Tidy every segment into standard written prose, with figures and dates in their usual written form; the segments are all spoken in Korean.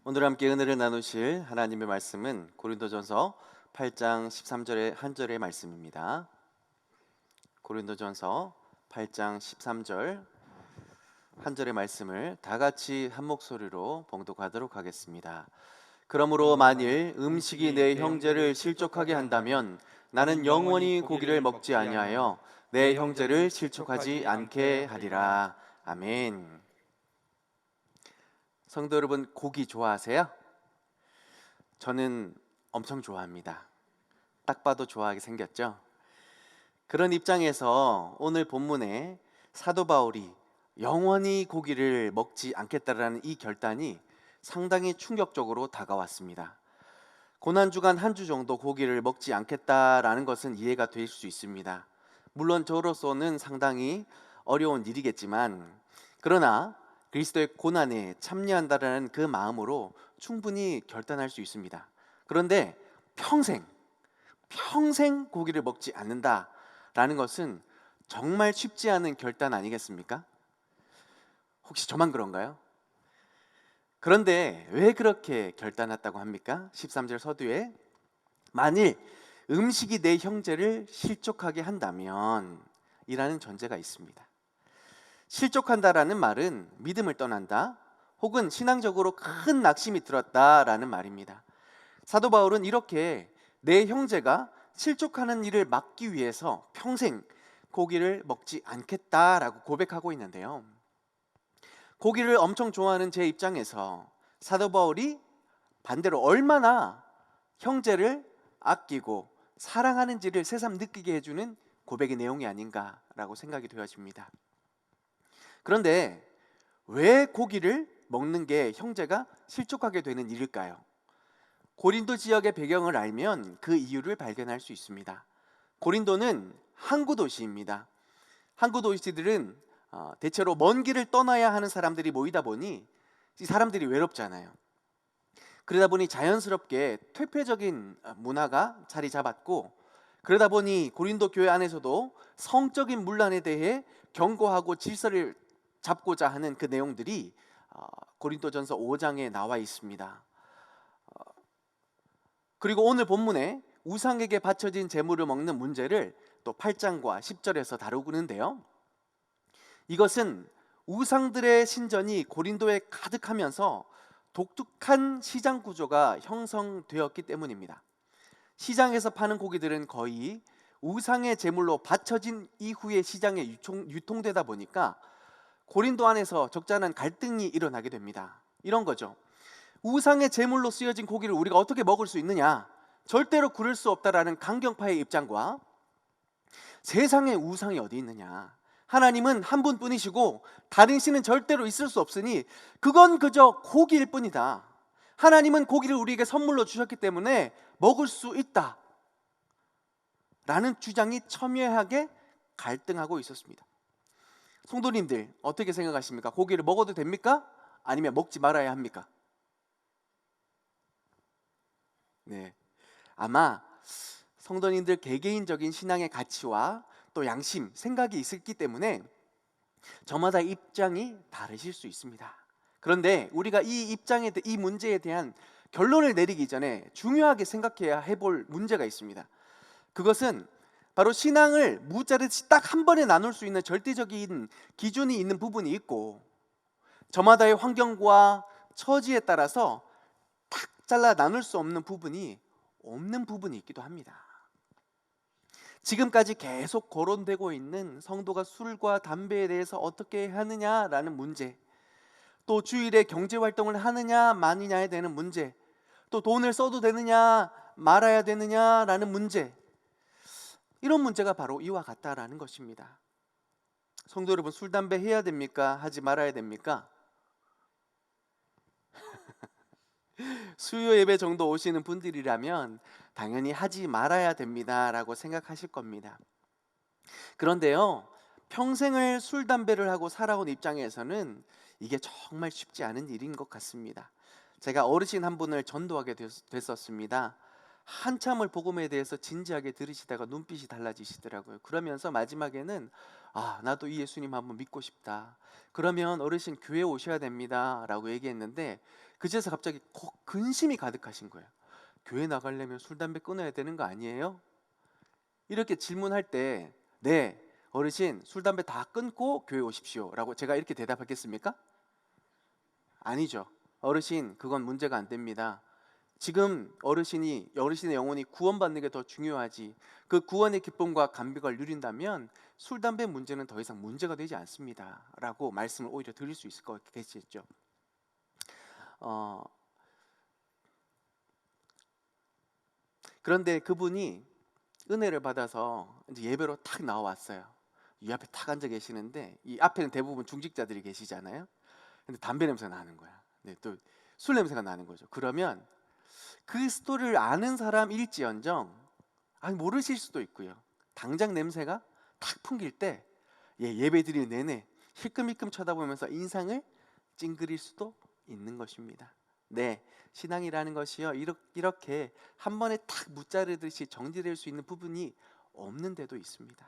오늘 함께 은혜를 나누실 하나님의 말씀은 고린도전서 8장 13절의 한 절의 말씀입니다. 고린도전서 8장 13절 한 절의 말씀을 다 같이 한 목소리로 봉독하도록 하겠습니다. 그러므로 만일 음식이 내 형제를 실족하게 한다면 나는 영원히 고기를 먹지 아니하여 내 형제를 실족하지 않게 하리라. 아멘. 성도 여러분, 고기 좋아하세요? 저는 엄청 좋아합니다. 딱 봐도 좋아하게 생겼죠? 그런 입장에서 오늘 본문에 사도 바울이 영원히 고기를 먹지 않겠다라는 이 결단이 상당히 충격적으로 다가왔습니다. 고난주간 한 주 정도 고기를 먹지 않겠다라는 것은 이해가 될 수 있습니다. 물론 저로서는 상당히 어려운 일이겠지만, 그러나 그리스도의 고난에 참여한다라는 그 마음으로 충분히 결단할 수 있습니다. 그런데 평생 고기를 먹지 않는다라는 것은 정말 쉽지 않은 결단 아니겠습니까? 혹시 저만 그런가요? 그런데 왜 그렇게 결단했다고 합니까? 13절 서두에 만일 음식이 내 형제를 실족하게 한다면 이라는 전제가 있습니다. 실족한다라는 말은 믿음을 떠난다 혹은 신앙적으로 큰 낙심이 들었다라는 말입니다. 사도 바울은 이렇게 내 형제가 실족하는 일을 막기 위해서 평생 고기를 먹지 않겠다라고 고백하고 있는데요, 고기를 엄청 좋아하는 제 입장에서 사도 바울이 반대로 얼마나 형제를 아끼고 사랑하는지를 새삼 느끼게 해주는 고백의 내용이 아닌가라고 생각이 되어집니다. 그런데 왜 고기를 먹는 게 형제가 실족하게 되는 일일까요? 고린도 지역의 배경을 알면 그 이유를 발견할 수 있습니다. 고린도는 항구 도시입니다. 항구 도시들은 대체로 먼 길을 떠나야 하는 사람들이 모이다 보니 이 사람들이 외롭잖아요. 그러다 보니 자연스럽게 퇴폐적인 문화가 자리 잡았고, 그러다 보니 고린도 교회 안에서도 성적인 문란에 대해 경고하고 질서를 잡고자 하는 그 내용들이 고린도전서 5장에 나와 있습니다. 그리고 오늘 본문에 우상에게 바쳐진 제물을 먹는 문제를 또 8장과 10절에서 다루는데요, 이것은 우상들의 신전이 고린도에 가득하면서 독특한 시장 구조가 형성되었기 때문입니다. 시장에서 파는 고기들은 거의 우상의 제물로 바쳐진 이후에 시장에 유통되다 보니까 고린도 안에서 적잖은 갈등이 일어나게 됩니다. 이런 거죠. 우상의 제물로 쓰여진 고기를 우리가 어떻게 먹을 수 있느냐, 절대로 그럴 수 없다라는 강경파의 입장과 세상에 우상이 어디 있느냐, 하나님은 한 분뿐이시고 다른 신은 절대로 있을 수 없으니 그건 그저 고기일 뿐이다, 하나님은 고기를 우리에게 선물로 주셨기 때문에 먹을 수 있다 라는 주장이 첨예하게 갈등하고 있었습니다. 성도님들, 어떻게 생각하십니까? 고기를 먹어도 됩니까? 아니면 먹지 말아야 합니까? 네, 아마 성도님들 개개인적인 신앙의 가치와 또 양심, 생각이 있기 때문에 저마다 입장이 다르실 수 있습니다. 그런데 우리가 이 문제에 대한 결론을 내리기 전에 중요하게 생각해야 해볼 문제가 있습니다. 그것은 바로 신앙을 무자르시 딱 한 번에 나눌 수 있는 절대적인 기준이 있는 부분이 있고, 저마다의 환경과 처지에 따라서 탁 잘라 나눌 수 없는 부분이 있기도 합니다. 지금까지 계속 거론되고 있는 성도가 술과 담배에 대해서 어떻게 하느냐라는 문제, 또 주일에 경제활동을 하느냐 마느냐에 대한 문제, 또 돈을 써도 되느냐 말아야 되느냐라는 문제, 이런 문제가 바로 이와 같다라는 것입니다. 성도 여러분, 술 담배 해야 됩니까? 하지 말아야 됩니까? 수요 예배 정도 오시는 분들이라면 당연히 하지 말아야 됩니다 라고 생각하실 겁니다. 그런데요, 평생을 술 담배를 하고 살아온 입장에서는 이게 정말 쉽지 않은 일인 것 같습니다. 제가 어르신 한 분을 전도하게 됐었습니다. 한참을 복음에 대해서 진지하게 들으시다가 눈빛이 달라지시더라고요. 그러면서 마지막에는 나도 이 예수님 한번 믿고 싶다. 그러면 어르신 교회 오셔야 됩니다 라고 얘기했는데, 그제서 갑자기 근심이 가득하신 거예요. 교회 나가려면 술 담배 끊어야 되는 거 아니에요? 이렇게 질문할 때, 네 어르신 술 담배 다 끊고 교회 오십시오 라고 제가 이렇게 대답하겠습니까? 아니죠. 어르신 그건 문제가 안 됩니다. 지금 어르신의 영혼이 구원받는 게 더 중요하지. 그 구원의 기쁨과 감격을 누린다면 술 담배 문제는 더 이상 문제가 되지 않습니다 라고 말씀을 오히려 드릴 수 있을 것 같겠죠. 그런데 그분이 은혜를 받아서 이제 예배로 탁 나와왔어요. 이 앞에 탁 앉아 계시는데, 이 앞에는 대부분 중직자들이 계시잖아요. 근데 담배 냄새가 나는 거야. 네, 또 술 냄새가 나는 거죠. 그러면 그 스토리를 아는 사람일지언정 모르실 수도 있고요. 당장 냄새가 탁 풍길 때 예배 드리는 내내 힐끔힐끔 쳐다보면서 인상을 찡그릴 수도 있는 것입니다. 네, 신앙이라는 것이요, 이렇게 한 번에 탁 무자르듯이 정리될 수 있는 부분이 없는 데도 있습니다.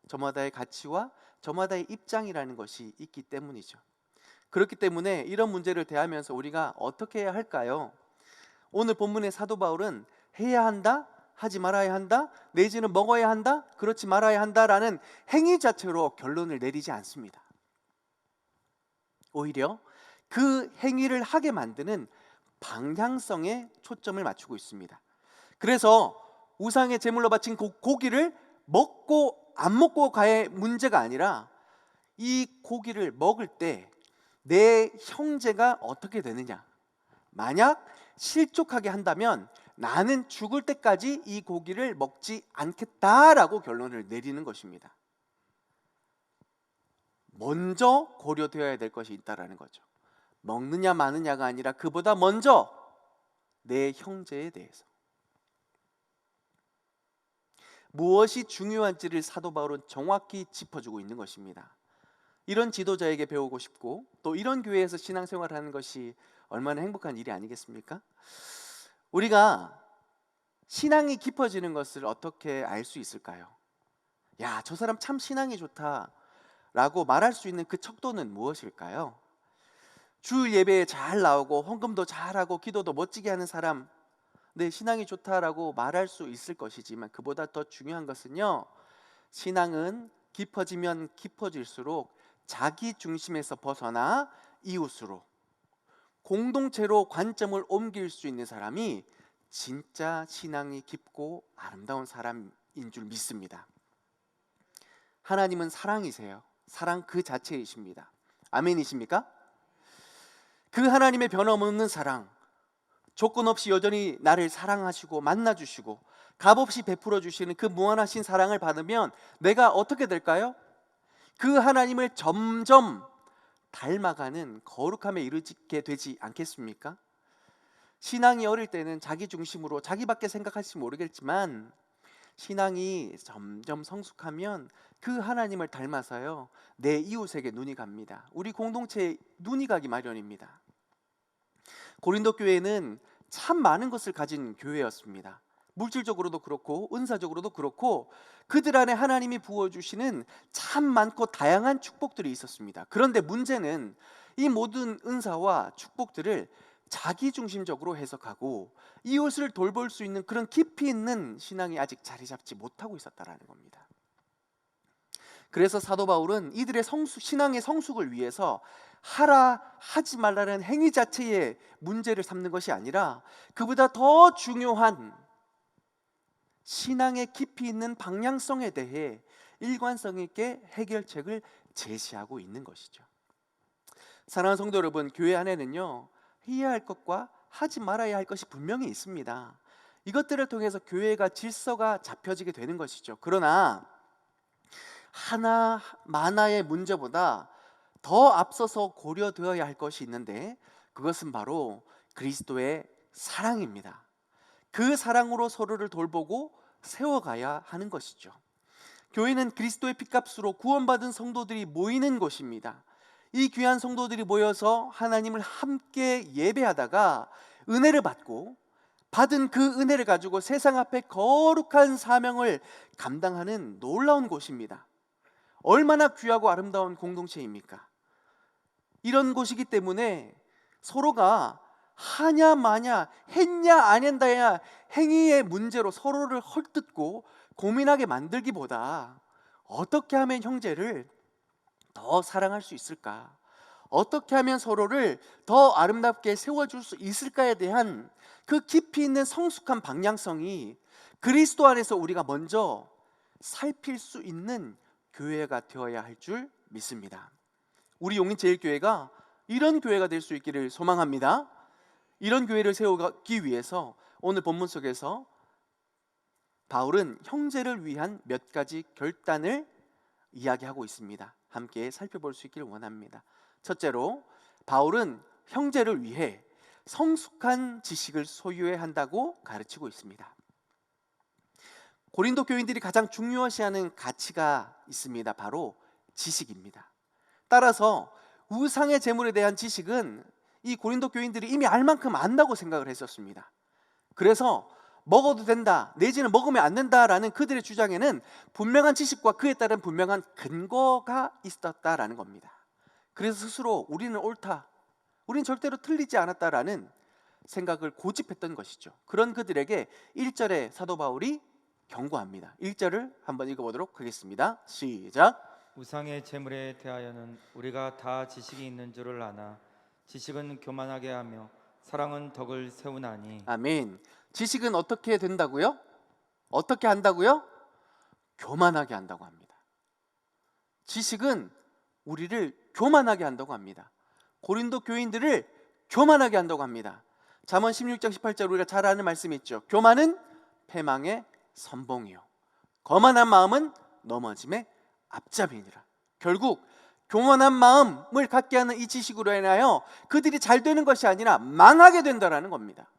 저마다의 가치와 저마다의 입장이라는 것이 있기 때문이죠. 그렇기 때문에 이런 문제를 대하면서 우리가 어떻게 해야 할까요? 오늘 본문의 사도 바울은 해야 한다, 하지 말아야 한다, 내지는 먹어야 한다, 그렇지 말아야 한다라는 행위 자체로 결론을 내리지 않습니다. 오히려 그 행위를 하게 만드는 방향성에 초점을 맞추고 있습니다. 그래서 우상의 제물로 바친 고기를 먹고 안 먹고가의 문제가 아니라, 이 고기를 먹을 때 내 형제가 어떻게 되느냐, 만약 실족하게 한다면 나는 죽을 때까지 이 고기를 먹지 않겠다라고 결론을 내리는 것입니다. 먼저 고려되어야 될 것이 있다라는 거죠. 먹느냐 마느냐가 아니라 그보다 먼저 내 형제에 대해서 무엇이 중요한지를 사도 바울은 정확히 짚어주고 있는 것입니다. 이런 지도자에게 배우고 싶고, 또 이런 교회에서 신앙생활을 하는 것이 얼마나 행복한 일이 아니겠습니까? 우리가 신앙이 깊어지는 것을 어떻게 알 수 있을까요? 야, 저 사람 참 신앙이 좋다 라고 말할 수 있는 그 척도는 무엇일까요? 주일 예배에 잘 나오고 헌금도 잘하고 기도도 멋지게 하는 사람, 네, 신앙이 좋다라고 말할 수 있을 것이지만, 그보다 더 중요한 것은요, 신앙은 깊어지면 깊어질수록 자기 중심에서 벗어나 이웃으로, 공동체로 관점을 옮길 수 있는 사람이 진짜 신앙이 깊고 아름다운 사람인 줄 믿습니다. 하나님은 사랑이세요. 사랑 그 자체이십니다. 아멘이십니까? 그 하나님의 변함없는 사랑, 조건 없이 여전히 나를 사랑하시고 만나주시고 값없이 베풀어 주시는 그 무한하신 사랑을 받으면 내가 어떻게 될까요? 그 하나님을 점점 닮아가는 거룩함에 이르게 되지 않겠습니까? 신앙이 어릴 때는 자기 중심으로 자기밖에 생각할지 모르겠지만, 신앙이 점점 성숙하면 그 하나님을 닮아서요, 내 이웃에게 눈이 갑니다. 우리 공동체에 눈이 가기 마련입니다. 고린도 교회는 참 많은 것을 가진 교회였습니다. 물질적으로도 그렇고 은사적으로도 그렇고 그들 안에 하나님이 부어주시는 참 많고 다양한 축복들이 있었습니다. 그런데 문제는 이 모든 은사와 축복들을 자기중심적으로 해석하고 이웃을 돌볼 수 있는 그런 깊이 있는 신앙이 아직 자리 잡지 못하고 있었다는 겁니다. 그래서 사도 바울은 이들의 신앙의 성숙을 위해서 하라 하지 말라는 행위 자체의 문제를 삼는 것이 아니라, 그보다 더 중요한 신앙의 깊이 있는 방향성에 대해 일관성 있게 해결책을 제시하고 있는 것이죠. 사랑하는 성도 여러분, 교회 안에는요, 해야 할 것과 하지 말아야 할 것이 분명히 있습니다. 이것들을 통해서 교회가 질서가 잡혀지게 되는 것이죠. 그러나 하나의 문제보다 더 앞서서 고려되어야 할 것이 있는데, 그것은 바로 그리스도의 사랑입니다. 그 사랑으로 서로를 돌보고 세워가야 하는 것이죠. 교회는 그리스도의 핏값으로 구원받은 성도들이 모이는 곳입니다. 이 귀한 성도들이 모여서 하나님을 함께 예배하다가 은혜를 받고, 받은 그 은혜를 가지고 세상 앞에 거룩한 사명을 감당하는 놀라운 곳입니다. 얼마나 귀하고 아름다운 공동체입니까? 이런 곳이기 때문에 서로가 하냐 마냐, 했냐 안 했냐야 행위의 문제로 서로를 헐뜯고 고민하게 만들기보다 어떻게 하면 형제를 더 사랑할 수 있을까? 어떻게 하면 서로를 더 아름답게 세워줄 수 있을까에 대한 그 깊이 있는 성숙한 방향성이 그리스도 안에서 우리가 먼저 살필 수 있는 교회가 되어야 할 줄 믿습니다. 우리 용인제일교회가 이런 교회가 될 수 있기를 소망합니다. 이런 교회를 세우기 위해서 오늘 본문 속에서 바울은 형제를 위한 몇 가지 결단을 이야기하고 있습니다. 함께 살펴볼 수 있기를 원합니다. 첫째로 바울은 형제를 위해 성숙한 지식을 소유해야 한다고 가르치고 있습니다. 고린도 교인들이 가장 중요시하는 가치가 있습니다. 바로 지식입니다. 따라서 우상의 제물에 대한 지식은 이 고린도 교인들이 이미 알 만큼 안다고 생각을 했었습니다. 그래서 먹어도 된다, 내지는 먹으면 안 된다라는 그들의 주장에는 분명한 지식과 그에 따른 분명한 근거가 있었다라는 겁니다. 그래서 스스로 우리는 옳다, 우리는 절대로 틀리지 않았다라는 생각을 고집했던 것이죠. 그런 그들에게 1절에 사도 바울이 경고합니다. 1절을 한번 읽어보도록 하겠습니다. 시작. 우상의 제물에 대하여는 우리가 다 지식이 있는 줄을 아나 지식은 교만하게 하며 사랑은 덕을 세우나니. 아멘. 지식은 어떻게 된다고요? 어떻게 한다고요? 교만하게 한다고 합니다. 지식은 우리를 교만하게 한다고 합니다. 고린도 교인들을 교만하게 한다고 합니다. 잠언 16장 18절 우리가 잘 아는 말씀이 있죠. 교만은 패망의 선봉이요 거만한 마음은 넘어짐의 앞잡이니라. 결국 교만한 마음을 갖게 하는 이 지식으로 인하여 그들이 잘 되는 것이 아니라 망하게 된다라는 겁니다.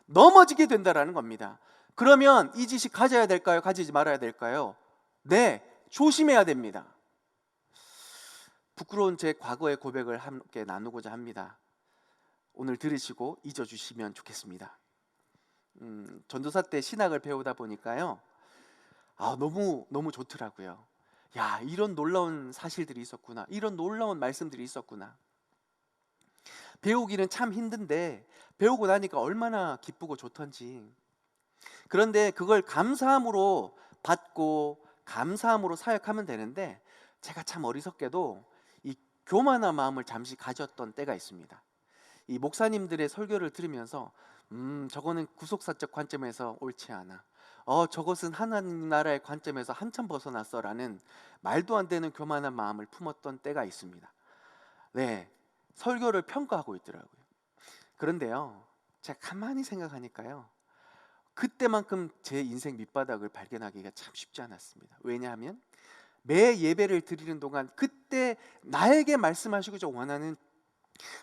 넘어지게 된다라는 겁니다. 그러면 이 지식 가져야 될까요? 가지지 말아야 될까요? 네, 조심해야 됩니다. 부끄러운 제 과거의 고백을 함께 나누고자 합니다. 오늘 들으시고 잊어주시면 좋겠습니다. 전도사 때 신학을 배우다 보니까요, 너무 좋더라고요. 야, 이런 놀라운 사실들이 있었구나, 이런 놀라운 말씀들이 있었구나. 배우기는 참 힘든데 배우고 나니까 얼마나 기쁘고 좋던지. 그런데 그걸 감사함으로 받고 감사함으로 사역하면 되는데, 제가 참 어리석게도 이 교만한 마음을 잠시 가졌던 때가 있습니다. 이 목사님들의 설교를 들으면서 저거는 구속사적 관점에서 옳지 않아, 저것은 하나님 나라의 관점에서 한참 벗어났어 라는 말도 안 되는 교만한 마음을 품었던 때가 있습니다. 네, 설교를 평가하고 있더라고요. 그런데요, 제가 가만히 생각하니까요, 그때만큼 제 인생 밑바닥을 발견하기가 참 쉽지 않았습니다. 왜냐하면 매 예배를 드리는 동안 그때 나에게 말씀하시고자 원하는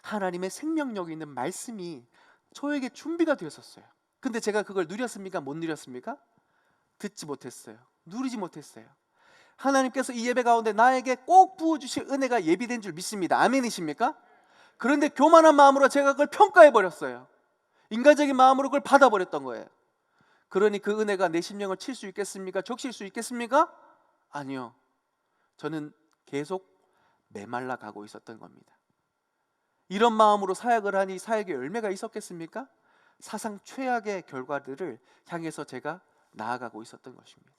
하나님의 생명력 있는 말씀이 저에게 준비가 되었었어요. 근데 제가 그걸 누렸습니까? 못 누렸습니까? 듣지 못했어요. 누리지 못했어요. 하나님께서 이 예배 가운데 나에게 꼭 부어주실 은혜가 예비된 줄 믿습니다. 아멘이십니까? 그런데 교만한 마음으로 제가 그걸 평가해버렸어요. 인간적인 마음으로 그걸 받아버렸던 거예요. 그러니 그 은혜가 내 심령을 칠 수 있겠습니까? 적실 수 있겠습니까? 아니요. 저는 계속 메말라 가고 있었던 겁니다. 이런 마음으로 사역을 하니 사역에 열매가 있었겠습니까? 사상 최악의 결과들을 향해서 제가 나아가고 있었던 것입니다.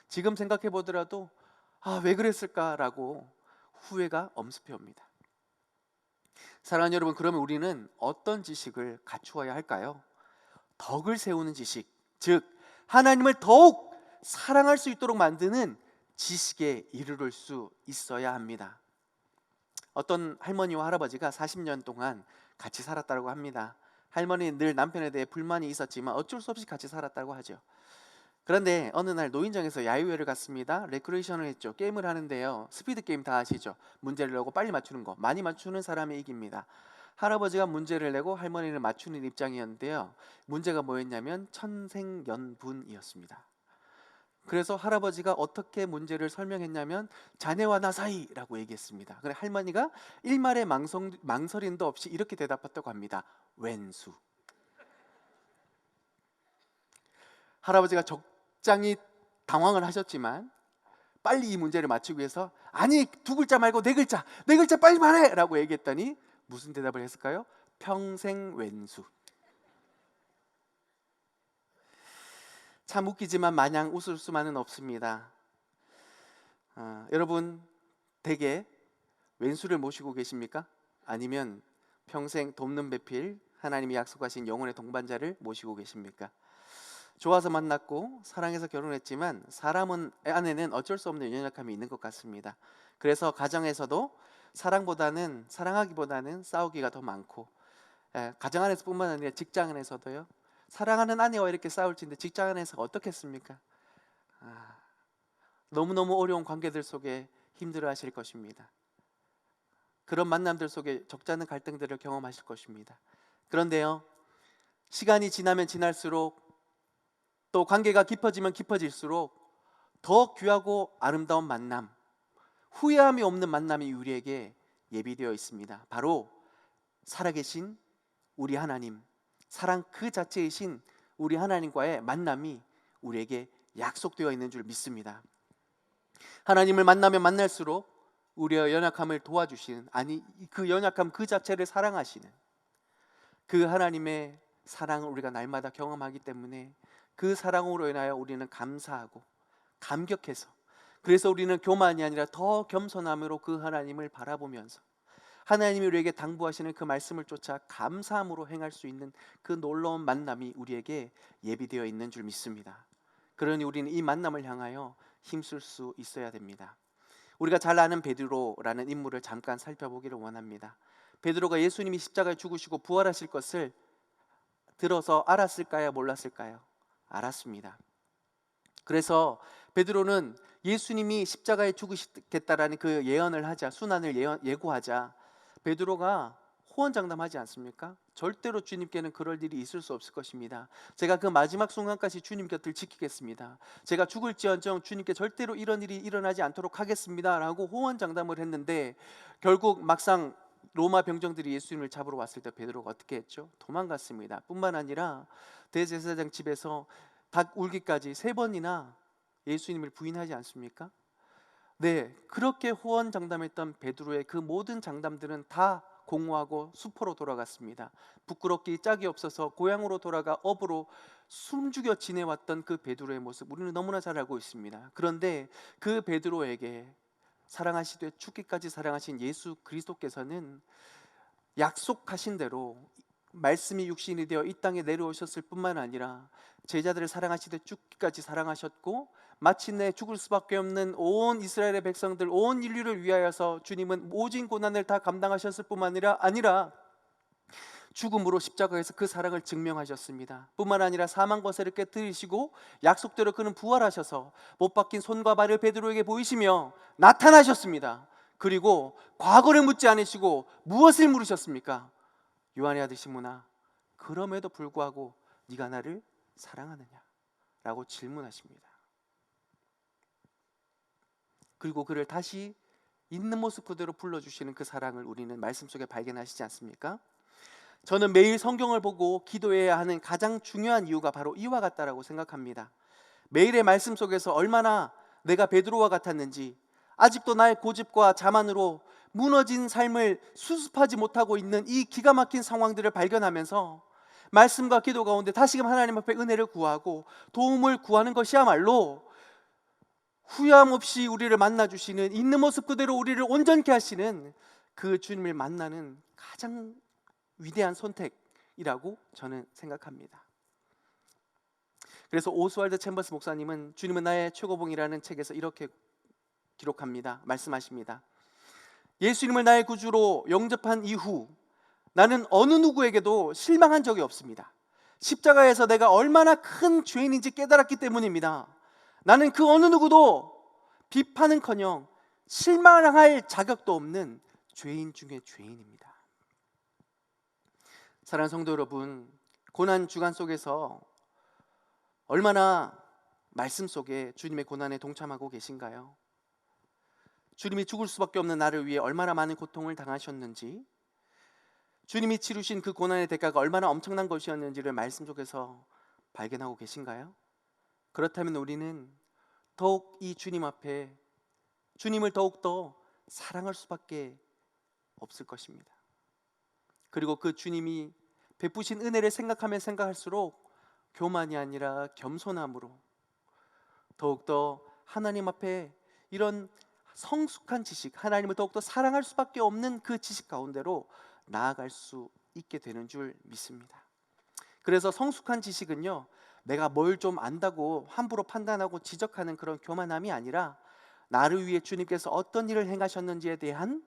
지금 생각해 보더라도 왜 그랬을까라고 후회가 엄습해 옵니다. 사랑하는 여러분, 그러면 우리는 어떤 지식을 갖추어야 할까요? 덕을 세우는 지식, 즉 하나님을 더욱 사랑할 수 있도록 만드는 지식에 이르를 수 있어야 합니다. 어떤 할머니와 할아버지가 40년 동안 같이 살았다고 합니다. 할머니는 늘 남편에 대해 불만이 있었지만 어쩔 수 없이 같이 살았다고 하죠. 그런데 어느 날 노인정에서 야유회를 갔습니다. 레크레이션을 했죠. 게임을 하는데요, 스피드 게임 다 아시죠? 문제를 내고 빨리 맞추는 거, 많이 맞추는 사람이 이깁니다. 할아버지가 문제를 내고 할머니를 맞추는 입장이었는데요, 문제가 뭐였냐면 천생연분이었습니다. 그래서 할아버지가 어떻게 문제를 설명했냐면 자네와 나 사이라고 얘기했습니다. 그래 할머니가 일말의 망설임도 없이 이렇게 대답했다고 합니다. 왼수. 할아버지가 적잖이 당황을 하셨지만 빨리 이 문제를 맞추기 위해서 아니 두 글자 말고 네 글자 빨리 말해 라고 얘기했더니 무슨 대답을 했을까요? 평생 왼수. 참 웃기지만 마냥 웃을 수만은 없습니다. 여러분 댁에 왼수를 모시고 계십니까? 아니면 평생 돕는 배필 하나님이 약속하신 영혼의 동반자를 모시고 계십니까? 좋아서 만났고 사랑해서 결혼했지만 사람은 안에는 어쩔 수 없는 연약함이 있는 것 같습니다. 그래서 가정에서도 사랑하기보다는 싸우기가 더 많고, 가정 안에서뿐만 아니라 직장 안에서도요. 사랑하는 아내와 이렇게 싸울 텐데 직장 안에서 어떻겠습니까? 너무너무 어려운 관계들 속에 힘들어하실 것입니다. 그런 만남들 속에 적잖은 갈등들을 경험하실 것입니다. 그런데요, 시간이 지나면 지날수록 또 관계가 깊어지면 깊어질수록 더 귀하고 아름다운 만남, 후회함이 없는 만남이 우리에게 예비되어 있습니다. 바로 살아계신 우리 하나님, 사랑 그 자체이신 우리 하나님과의 만남이 우리에게 약속되어 있는 줄 믿습니다. 하나님을 만나면 만날수록 우리의 연약함을 도와주시는, 아니 그 연약함 그 자체를 사랑하시는 그 하나님의 사랑을 우리가 날마다 경험하기 때문에 그 사랑으로 인하여 우리는 감사하고 감격해서, 그래서 우리는 교만이 아니라 더 겸손함으로 그 하나님을 바라보면서 하나님이 우리에게 당부하시는 그 말씀을 쫓아 감사함으로 행할 수 있는 그 놀라운 만남이 우리에게 예비되어 있는 줄 믿습니다. 그러니 우리는 이 만남을 향하여 힘쓸 수 있어야 됩니다. 우리가 잘 아는 베드로라는 인물을 잠깐 살펴보기를 원합니다. 베드로가 예수님이 십자가에 죽으시고 부활하실 것을 들어서 알았을까요? 몰랐을까요? 알았습니다. 그래서 베드로는 예수님이 십자가에 죽으시겠다라는 그 예언을 하자, 순환을 예고하자 베드로가 호언장담하지 않습니까? 절대로 주님께는 그럴 일이 있을 수 없을 것입니다. 제가 그 마지막 순간까지 주님 곁을 지키겠습니다. 제가 죽을지언정 주님께 절대로 이런 일이 일어나지 않도록 하겠습니다 라고 호언장담을 했는데, 결국 막상 로마 병정들이 예수님을 잡으러 왔을 때 베드로가 어떻게 했죠? 도망갔습니다. 뿐만 아니라 대제사장 집에서 닭 울기까지 3번이나 예수님을 부인하지 않습니까? 네, 그렇게 호언장담했던 베드로의 그 모든 장담들은 다 공허하고 수포로 돌아갔습니다. 부끄럽기 짝이 없어서 고향으로 돌아가 업으로 숨죽여 지내왔던 그 베드로의 모습 우리는 너무나 잘 알고 있습니다. 그런데 그 베드로에게 사랑하시되 죽기까지 사랑하신 예수 그리스도께서는 약속하신 대로 말씀이 육신이 되어 이 땅에 내려오셨을 뿐만 아니라 제자들을 사랑하시되 죽기까지 사랑하셨고, 마침내 죽을 수밖에 없는 온 이스라엘의 백성들, 온 인류를 위하여서 주님은 모진 고난을 다 감당하셨을 뿐만 아니라 죽음으로 십자가에서 그 사랑을 증명하셨습니다. 뿐만 아니라 사망 권세를 깨뜨리시고 약속대로 그는 부활하셔서 못 박힌 손과 발을 베드로에게 보이시며 나타나셨습니다. 그리고 과거를 묻지 않으시고 무엇을 물으셨습니까? 요한의 아들 시몬아, 그럼에도 불구하고 네가 나를 사랑하느냐? 라고 질문하십니다. 그리고 그를 다시 있는 모습 그대로 불러주시는 그 사랑을 우리는 말씀 속에 발견하시지 않습니까? 저는 매일 성경을 보고 기도해야 하는 가장 중요한 이유가 바로 이와 같다라고 생각합니다. 매일의 말씀 속에서 얼마나 내가 베드로와 같았는지, 아직도 나의 고집과 자만으로 무너진 삶을 수습하지 못하고 있는 이 기가 막힌 상황들을 발견하면서 말씀과 기도 가운데 다시금 하나님 앞에 은혜를 구하고 도움을 구하는 것이야말로 후회함 없이 우리를 만나주시는, 있는 모습 그대로 우리를 온전케 하시는 그 주님을 만나는 가장 위대한 선택이라고 저는 생각합니다. 그래서 오스왈드 챔버스 목사님은 주님은 나의 최고봉이라는 책에서 이렇게 기록합니다. 말씀하십니다. 예수님을 나의 구주로 영접한 이후 나는 어느 누구에게도 실망한 적이 없습니다. 십자가에서 내가 얼마나 큰 죄인인지 깨달았기 때문입니다. 나는 그 어느 누구도 비판은커녕 실망할 자격도 없는 죄인 중에 죄인입니다. 사랑하는 성도 여러분, 고난 주간 속에서 얼마나 말씀 속에 주님의 고난에 동참하고 계신가요? 주님이 죽을 수밖에 없는 나를 위해 얼마나 많은 고통을 당하셨는지, 주님이 치르신 그 고난의 대가가 얼마나 엄청난 것이었는지를 말씀 속에서 발견하고 계신가요? 그렇다면 우리는 더욱 이 주님 앞에 주님을 더욱더 사랑할 수밖에 없을 것입니다. 그리고 그 주님이 베푸신 은혜를 생각하면 생각할수록 교만이 아니라 겸손함으로 더욱더 하나님 앞에 이런 성숙한 지식, 하나님을 더욱더 사랑할 수밖에 없는 그 지식 가운데로 나아갈 수 있게 되는 줄 믿습니다. 그래서 성숙한 지식은요, 내가 뭘 좀 안다고 함부로 판단하고 지적하는 그런 교만함이 아니라 나를 위해 주님께서 어떤 일을 행하셨는지에 대한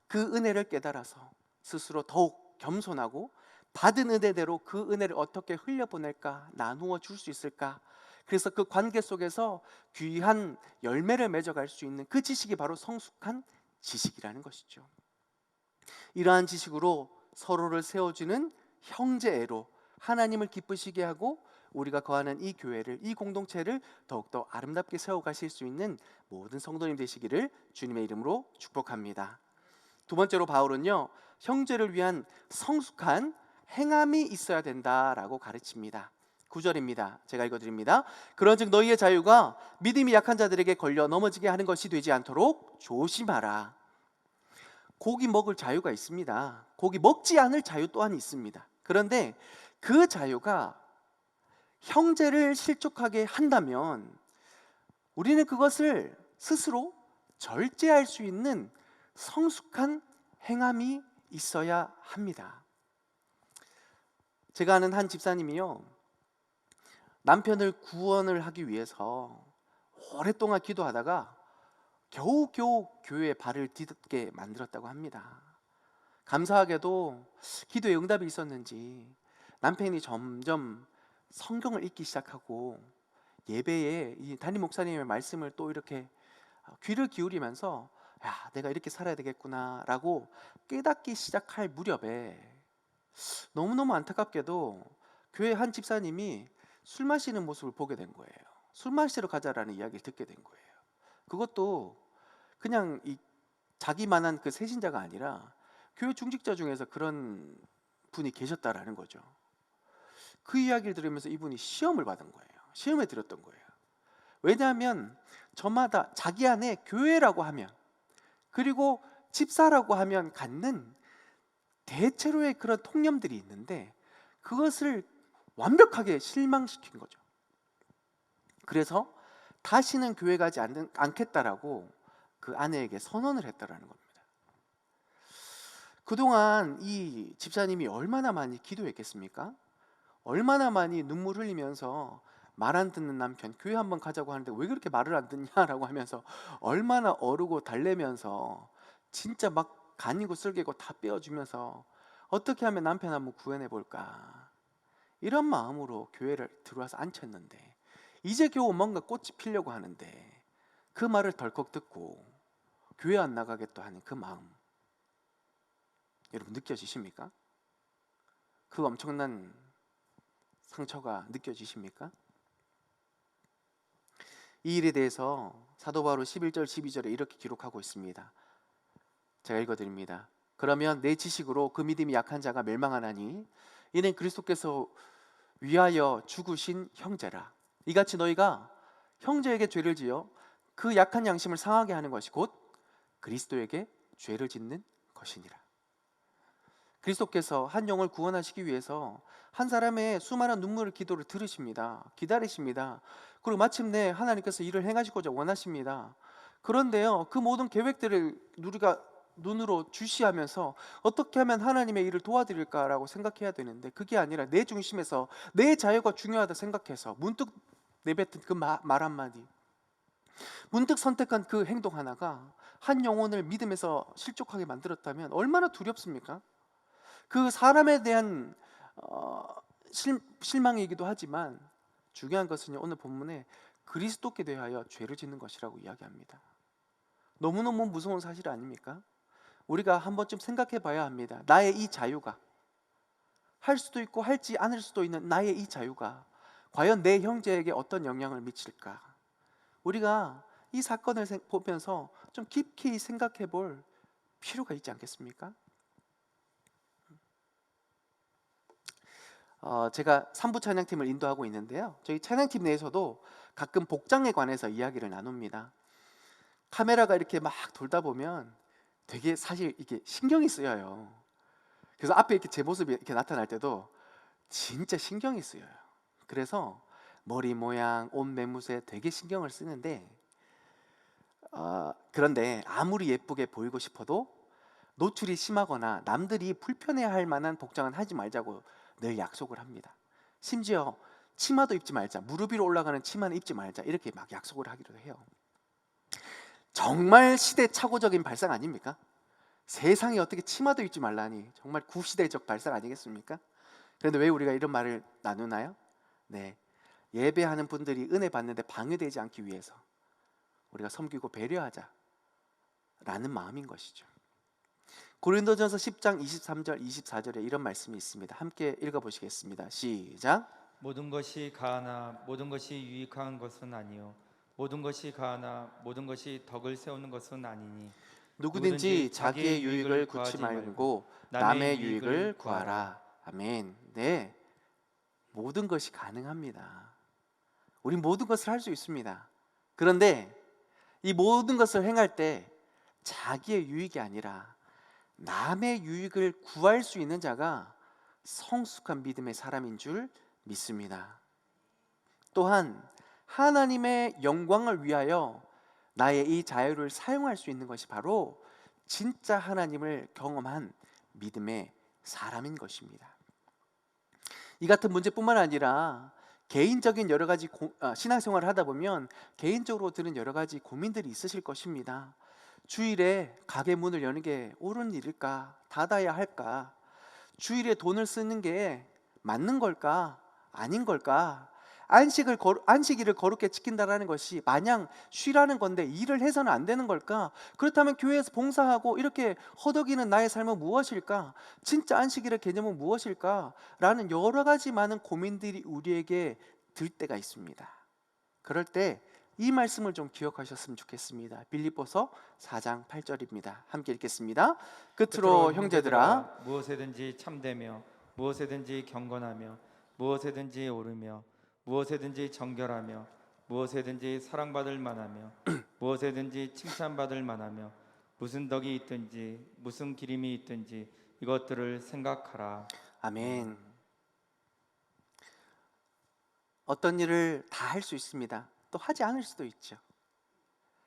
그 은혜를 깨달아서 스스로 더욱 겸손하고 받은 은혜대로 그 은혜를 어떻게 흘려보낼까, 나누어 줄 수 있을까, 그래서 그 관계 속에서 귀한 열매를 맺어갈 수 있는 그 지식이 바로 성숙한 지식이라는 것이죠. 이러한 지식으로 서로를 세워주는 형제애로 하나님을 기쁘시게 하고 우리가 거하는 이 교회를, 이 공동체를 더욱더 아름답게 세워가실 수 있는 모든 성도님 되시기를 주님의 이름으로 축복합니다. 두 번째로 바울은요, 형제를 위한 성숙한 행함이 있어야 된다라고 가르칩니다. 9절입니다. 제가 읽어드립니다. 그런즉 너희의 자유가 믿음이 약한 자들에게 걸려 넘어지게 하는 것이 되지 않도록 조심하라. 고기 먹을 자유가 있습니다. 고기 먹지 않을 자유 또한 있습니다. 그런데 그 자유가 형제를 실족하게 한다면 우리는 그것을 스스로 절제할 수 있는 성숙한 행함이 있어야 합니다. 제가 아는 한 집사님이요, 남편을 구원을 하기 위해서 오랫동안 기도하다가 겨우겨우 교회에 발을 디딜게 만들었다고 합니다. 감사하게도 기도에 응답이 있었는지 남편이 점점 성경을 읽기 시작하고 예배에 이 담임 목사님의 말씀을 또 이렇게 귀를 기울이면서 야, 내가 이렇게 살아야 되겠구나 라고 깨닫기 시작할 무렵에 너무너무 안타깝게도 교회 한 집사님이 술 마시는 모습을 보게 된 거예요. 술 마시러 가자라는 이야기를 듣게 된 거예요. 그것도 그냥 자기만한 그 세신자가 아니라 교회 중직자 중에서 그런 분이 계셨다라는 거죠. 그 이야기를 들으면서 이분이 시험을 받은 거예요. 시험에 들었던 거예요. 왜냐하면 저마다 자기 안에 교회라고 하면, 그리고 집사라고 하면 갖는 대체로의 그런 통념들이 있는데 그것을 완벽하게 실망시킨 거죠. 그래서 다시는 교회 가지 않겠다라고 그 아내에게 선언을 했다라는 겁니다. 그동안 이 집사님이 얼마나 많이 기도했겠습니까? 얼마나 많이 눈물 흘리면서 말 안 듣는 남편, 교회 한번 가자고 하는데 왜 그렇게 말을 안 듣냐라고 하면서 얼마나 어르고 달래면서 진짜 막 간이고 쓸개고 다 빼어주면서 어떻게 하면 남편 한번 구해내 볼까, 이런 마음으로 교회를 들어와서 앉혔는데 이제 겨우 뭔가 꽃이 피려고 하는데 그 말을 덜컥 듣고 교회 안 나가겠다 하는 그 마음, 여러분 느껴지십니까? 그 엄청난 상처가 느껴지십니까? 이 일에 대해서 사도 바울은 11절 12절에 이렇게 기록하고 있습니다. 제가 읽어드립니다. 그러면 내 지식으로 그 믿음이 약한 자가 멸망하나니 이는 그리스도께서 위하여 죽으신 형제라. 이같이 너희가 형제에게 죄를 지어 그 약한 양심을 상하게 하는 것이 곧 그리스도에게 죄를 짓는 것이니라. 그리스도께서 한 영을 구원하시기 위해서 한 사람의 수많은 눈물을 기도를 들으십니다. 기다리십니다. 그리고 마침내 하나님께서 일을 행하시고자 원하십니다. 그런데요, 그 모든 계획들을 우리가 눈으로 주시하면서 어떻게 하면 하나님의 일을 도와드릴까라고 생각해야 되는데 그게 아니라 내 중심에서 내 자유가 중요하다 생각해서 문득 내뱉은 그 말 한마디, 문득 선택한 그 행동 하나가 한 영혼을 믿음에서 실족하게 만들었다면 얼마나 두렵습니까? 그 사람에 대한 실망이기도 하지만 중요한 것은 오늘 본문에 그리스도께 대하여 죄를 짓는 것이라고 이야기합니다. 너무너무 무서운 사실 아닙니까? 우리가 한 번쯤 생각해 봐야 합니다. 나의 이 자유가, 할 수도 있고 할지 않을 수도 있는 나의 이 자유가 과연 내 형제에게 어떤 영향을 미칠까? 우리가 이 사건을 보면서 좀 깊이 생각해 볼 필요가 있지 않겠습니까? 제가 3부 찬양팀을 인도하고 있는데요, 저희 찬양팀 내에서도 가끔 복장에 관해서 이야기를 나눕니다. 카메라가 이렇게 막 돌다 보면 되게 사실 이게 신경이 쓰여요. 그래서 앞에 이렇게 제 모습이 이렇게 나타날 때도 진짜 신경이 쓰여요. 그래서 머리 모양, 옷 매무새 되게 신경을 쓰는데 그런데 아무리 예쁘게 보이고 싶어도 노출이 심하거나 남들이 불편해할 만한 복장은 하지 말자고 늘 약속을 합니다. 심지어 치마도 입지 말자, 무릎 위로 올라가는 치마는 입지 말자, 이렇게 막 약속을 하기도 해요. 정말 시대착오적인 발상 아닙니까? 세상에 어떻게 치마도 입지 말라니, 정말 구시대적 발상 아니겠습니까? 그런데 왜 우리가 이런 말을 나누나요? 네, 예배하는 분들이 은혜 받는데 방해되지 않기 위해서 우리가 섬기고 배려하자 라는 마음인 것이죠. 고린도전서 10장 23절 24절에 이런 말씀이 있습니다. 함께 읽어보시겠습니다. 시작. 모든 것이 가하나 모든 것이 유익한 것은 아니요 모든 것이 가하나 모든 것이 덕을 세우는 것은 아니니 누구든지 자기의 유익을 구치 구하지 말고 남의 유익을 구하라. 아멘. 네, 모든 것이 가능합니다. 우린 모든 것을 할 수 있습니다. 그런데 이 모든 것을 행할 때 자기의 유익이 아니라 남의 유익을 구할 수 있는 자가 성숙한 믿음의 사람인 줄 믿습니다. 또한 하나님의 영광을 위하여 나의 이 자유를 사용할 수 있는 것이 바로 진짜 하나님을 경험한 믿음의 사람인 것입니다. 이 같은 문제뿐만 아니라 개인적인 여러 가지 신앙생활을 하다 보면 개인적으로 드는 여러 가지 고민들이 있으실 것입니다. 주일에 가게 문을 여는 게 옳은 일일까? 닫아야 할까? 주일에 돈을 쓰는 게 맞는 걸까? 아닌 걸까? 안식일을 거룩히 지킨다는 것이 마냥 쉬라는 건데 일을 해서는 안 되는 걸까? 그렇다면 교회에서 봉사하고 이렇게 허덕이는 나의 삶은 무엇일까? 진짜 안식일의 개념은 무엇일까? 라는 여러 가지 많은 고민들이 우리에게 들 때가 있습니다. 그럴 때 이 말씀을 좀 기억하셨으면 좋겠습니다. 빌립보서 4장 8절입니다. 함께 읽겠습니다. 끝으로 형제들아, 무엇에든지 참되며 무엇에든지 경건하며 무엇에든지 오르며 무엇에든지 정결하며 무엇에든지 사랑받을 만하며 무엇에든지 칭찬받을 만하며 무슨 덕이 있든지 무슨 기림이 있든지 이것들을 생각하라. 아멘. 어떤 일을 다 할 수 있습니다. 또 하지 않을 수도 있죠.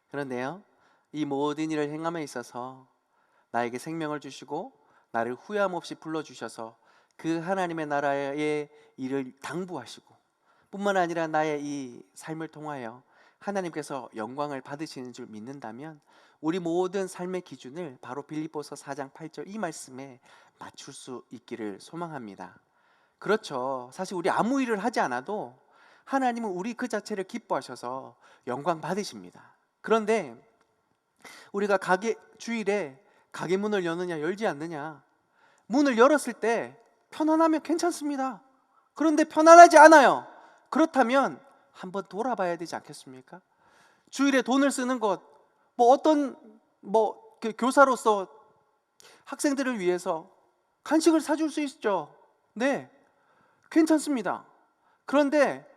그런데요, 이 모든 일을 행함에 있어서 나에게 생명을 주시고 나를 후회함 없이 불러주셔서 그 하나님의 나라의 일을 당부하시고 뿐만 아니라 나의 이 삶을 통하여 하나님께서 영광을 받으시는 줄 믿는다면 우리 모든 삶의 기준을 바로 빌립보서 4장 8절 이 말씀에 맞출 수 있기를 소망합니다. 그렇죠. 사실 우리 아무 일을 하지 않아도 하나님은 우리 그 자체를 기뻐하셔서 영광 받으십니다. 그런데 우리가 주일에 가게 문을 여느냐 열지 않느냐, 문을 열었을 때 편안하면 괜찮습니다. 그런데 편안하지 않아요. 그렇다면 한번 돌아봐야 되지 않겠습니까? 주일에 돈을 쓰는 것, 교사로서 학생들을 위해서 간식을 사줄 수 있죠. 네, 괜찮습니다. 그런데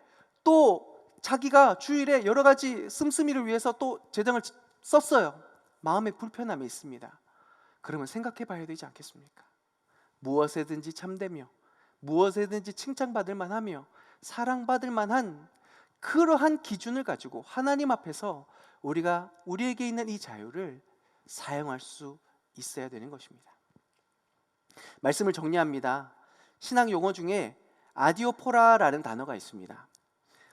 또 자기가 주일에 여러 가지 씀씀이를 위해서 또 재정을 썼어요. 마음의 불편함이 있습니다. 그러면 생각해 봐야 되지 않겠습니까? 무엇에든지 참되며 무엇에든지 칭찬받을 만하며 사랑받을 만한 그러한 기준을 가지고 하나님 앞에서 우리에게 있는 이 자유를 사용할 수 있어야 되는 것입니다. 말씀을 정리합니다. 신앙 용어 중에 아디오포라라는 단어가 있습니다.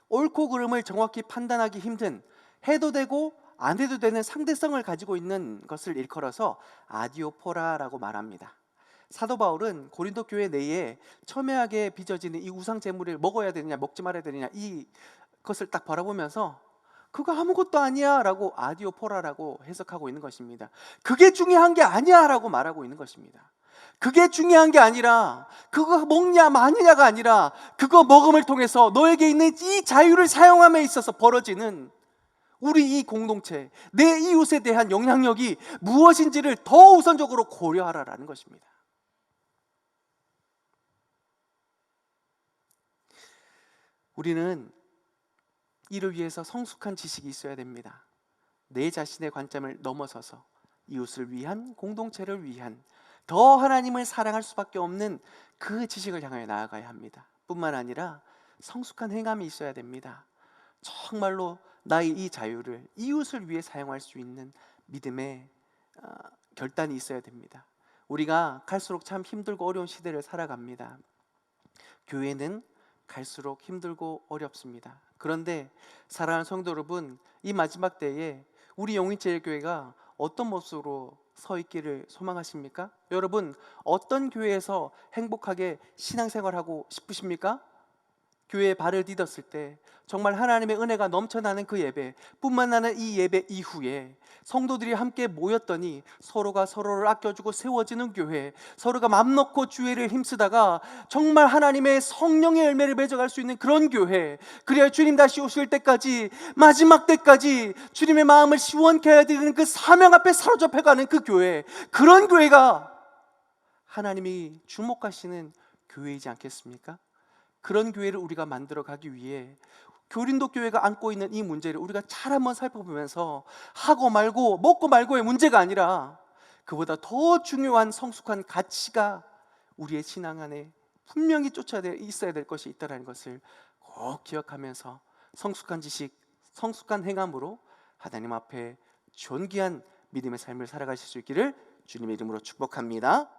옳고 그름을 정확히 판단하기 힘든, 해도 되고 안 해도 되는 상대성을 가지고 있는 것을 일컬어서 아디오포라라고 말합니다. 사도 바울은 고린도 교회 내에 첨예하게 빚어지는 이 우상 제물을 먹어야 되느냐 먹지 말아야 되느냐 이것을 딱 바라보면서 그거 아무것도 아니야 라고 아디오포라라고 해석하고 있는 것입니다. 그게 중요한 게 아니야 라고 말하고 있는 것입니다. 그게 중요한 게 아니라 그거 먹냐 마느냐가 아니라 그거 먹음을 통해서 너에게 있는 이 자유를 사용함에 있어서 벌어지는 우리 이 공동체, 내 이웃에 대한 영향력이 무엇인지를 더 우선적으로 고려하라라는 것입니다. 우리는 이를 위해서 성숙한 지식이 있어야 됩니다. 내 자신의 관점을 넘어서서 이웃을 위한, 공동체를 위한 더 하나님을 사랑할 수밖에 없는 그 지식을 향하여 나아가야 합니다. 뿐만 아니라 성숙한 행함이 있어야 됩니다. 정말로 나의 이 자유를 이웃을 위해 사용할 수 있는 믿음의 결단이 있어야 됩니다. 우리가 갈수록 참 힘들고 어려운 시대를 살아갑니다. 교회는 갈수록 힘들고 어렵습니다. 그런데 사랑하는 성도 여러분, 이 마지막 때에 우리 영인제일교회가 어떤 모습으로 서 있기를 소망하십니까? 여러분, 어떤 교회에서 행복하게 신앙생활하고 싶으십니까? 교회에 발을 디뎠을 때 정말 하나님의 은혜가 넘쳐나는 그 예배, 뿐만 아니라 이 예배 이후에 성도들이 함께 모였더니 서로가 서로를 아껴주고 세워지는 교회, 서로가 맘 놓고 주의를 힘쓰다가 정말 하나님의 성령의 열매를 맺어갈 수 있는 그런 교회, 그래야 주님 다시 오실 때까지, 마지막 때까지 주님의 마음을 시원케 해야 되는 그 사명 앞에 사로잡혀가는 그 교회, 그런 교회가 하나님이 주목하시는 교회이지 않겠습니까? 그런 교회를 우리가 만들어 가기 위해 교린도 교회가 안고 있는 이 문제를 우리가 잘 한번 살펴보면서 하고 말고 먹고 말고의 문제가 아니라 그보다 더 중요한 성숙한 가치가 우리의 신앙 안에 분명히 있어야 될 것이 있다는 것을 꼭 기억하면서 성숙한 지식, 성숙한 행함으로 하나님 앞에 존귀한 믿음의 삶을 살아가실 수 있기를 주님의 이름으로 축복합니다.